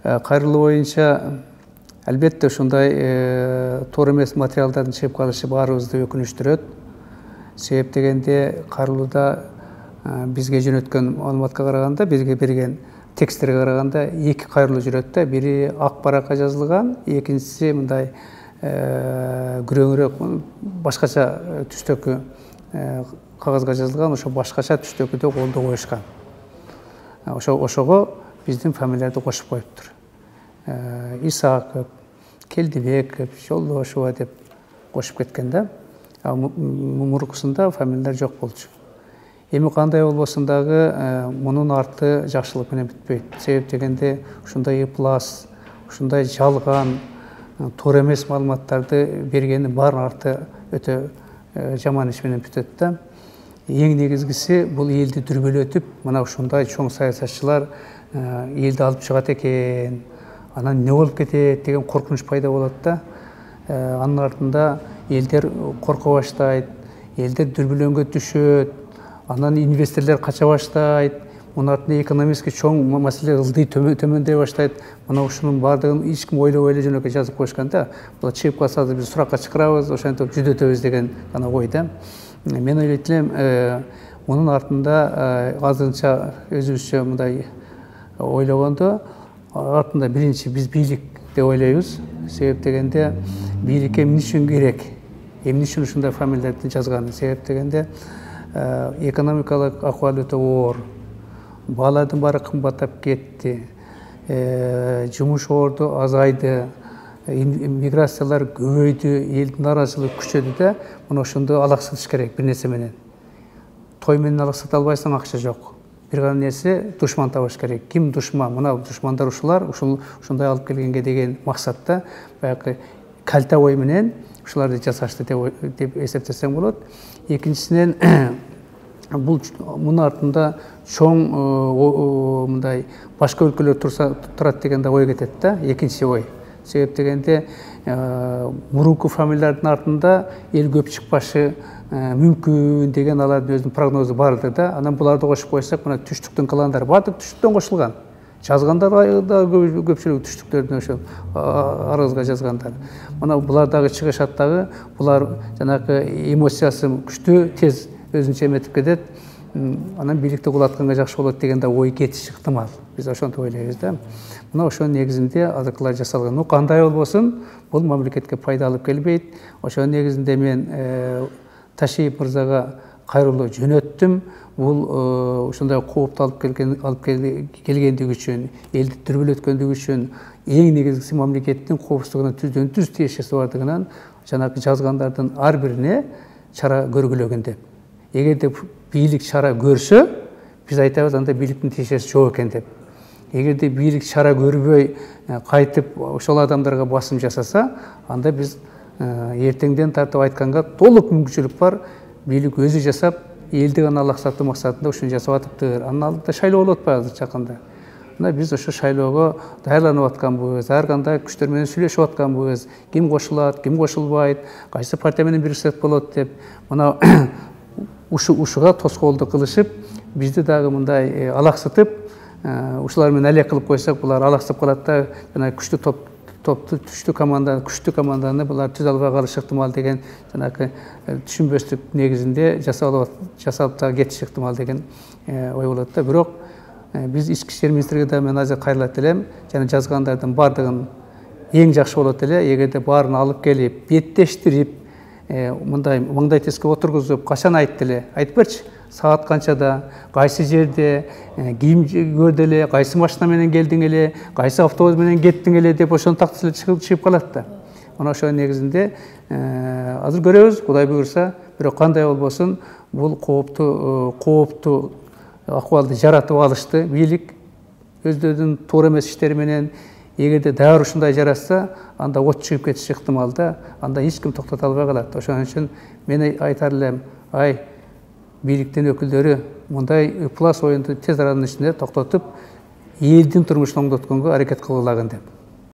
кайрылуу боюнча албетте ушундай туура эмес материалдардын чыгып калышы баарыбызды өкүнүштүрөт. Себеп дегенде кайрылууда бизге жөнөткөн маалыматка караганда, бизге берген тексттерге караганда эки кайрылуу жүрөт да. Бири ак баракка жазылган, экинчиси мындай күрөңүрөөк башкача түстөгү кагазга жазылган, ошо башкача түстөгүдө колдо коюшкан. Ошого биздин фамилияларды кошуп коюптур. Исаков, Келдибеков, Жолдошева деп кошуп кеткен да. Мурукусунда фамилиялар жок болчу. Эми кандай болбосун дагы мунун арты жакшылык менен бүтпөйт. Себеп дегенде ушундай плас, ушундай жалган, туура эмес маалыматтарды бергендин баарынын арты өтө жаман иш менен бүтөт да. Эң негизгиси бул элди дүрбөлөтүп, мына ушундай чоң саясатчылар элди алып чыгат экен, анан эмне болуп кетет деген коркунуч пайда болот да. Анын артында элдер корко баштайт, элдер дүрбөлөнгө түшөт, анан инвесторлор кача баштайт, мунун артында экономический чоң маселе ылдый төмөндөй баштайт. Мына ушунун баардыгын эч ким ойлобой эле жөнөкөй жазып коюшкан да. Бул чыгып калса биз суракка чакырабыз, ошентип жүдөтөбүз деген гана ой да. Мен ойлойт элем, мунун артында азырынча өзүбүзчө мындай ойлогондо артында биринчи биз бийлик деп ойлойбуз. Себеп дегенде бийликке эмне үчүн керек? Эмне үчүн ушундай фамилияларды жазган? Себеп дегенде экономикалык акыбал өтө оор. Баалардын баары кымбаттап кетти. Жумуш орду азайды. Миграциялар көбөйдү, элдин нааразычылыгы күчөдү да. Мына ошондо алаксытыш керек бир нерсе менен. Той менен алаксыта албайсың, акча жок. Бир гана нерсе душман табыш керек. Ким душман? Мына душмандар ушулар, ушундай алып келгенге деген максатта баягы кальта ой менен ушуларды жасашты деп эсептесең болот. Экинчисинен бул мунун артында чоң мындай башка өлкөлөр турат деген да ой кетет да. Экинчи ой. Себеп дегенде мурунку фамилиялардын артында эл көп чыкпашы мүмкүн деген алардын өзүнүн прогнозу барды да. Анан буларды кошуп койсок, мына түштүктүн кыландары бардык түштүктөн кошулган. Жазгандар да көпчүлүгү түштүктөрдүн ошо арызга жазгандар. Мына булар дагы чыгышат дагы, булар жанагы эмоциясы күчтүү, тез өзүнчө эметип кетет. Анан бийликти кулатканга жакшы болот деген да ой кетиши ыктымал. Биз ошентип ойлойбуз да. Мына ошонун негизинде азыркылар жасалган. Ну кандай болбосун, бул мамлекетке пайда алып келбейт. Ошонун негизинде мен Ташиев мырзага кайрылуу жөнөттүм. Бул ушундай коопту алып келгендиги үчүн, элди дүрбөлөткөндүгү үчүн, эң негизгиси мамлекеттин коопсуздугуна түздөн-түз тиешеси бардыгынан жанагы жазгандардын ар бирине чара көргүлөгөн деп. Эгерде бийлик чара көрсө, биз айтабыз анда бийликтин тиешеси жок экен деп. Эгерде бийлик чара көрбөй кайтып ошол адамдарга басым жасаса, анда биз эртеңден тартып айтканга толук мүмкүнчүлүк бар. Бийлик өзү жасап, элди гана алаксатуу максатында ушуну жасап атыптыр. Анын алдында шайлоо болуп атпайбы азыр жакында. Мына биз ошо шайлоого даярданып атканбыз, ар кандай күчтөр менен сүйлөшүп атканбыз. Ким кошулат, ким кошулбайт, кайсы партия менен бириксек болот деп. Мына ушуга тоскоолдук кылышып, бизди дагы мындай алаксытып, ушулар менен алек кылып койсок, булар алаксып калат да, жана күчтүү күчтүү команданы булар түзө албай калышы ыктымал деген жанагы түшүнбөстүк негизинде жасалып да кетиши ыктымал деген ой болот да. Бирок биз ички иштер министрлиги да мен азыр кайрылат элем, жана жазгандардын бардыгын эң жакшы болот эле эгерде баарын алып келип, беттештирип, мындай маңдай теске отургузуп, качан айтты эле, айтып берчи, саат канчада, кайсы жерде, ким көрдү эле, кайсы машина менен келдиң эле, кайсы автобус менен кеттиң эле деп ошону тактысы эле чыгып калат да. Мына ошонун негизинде азыр көрөбүз, Кудай буйрса, бирок кандай болбосун, бул кооптуу акыбалды жаратып алышты бийлик өздөрүнүн туура эмес иштери менен. Эгерде дагы ушундай жаратса, анда от чыгып кетиши ыктымал да, анда эч ким токтото албай калат. Ошон үчүн мен айтар элем, бийликтин өкүлдөрү мындай ыплас оюнду тез аранын ичинде токтотуп, элдин турмушун оңдотконго аракет кылгылагын деп.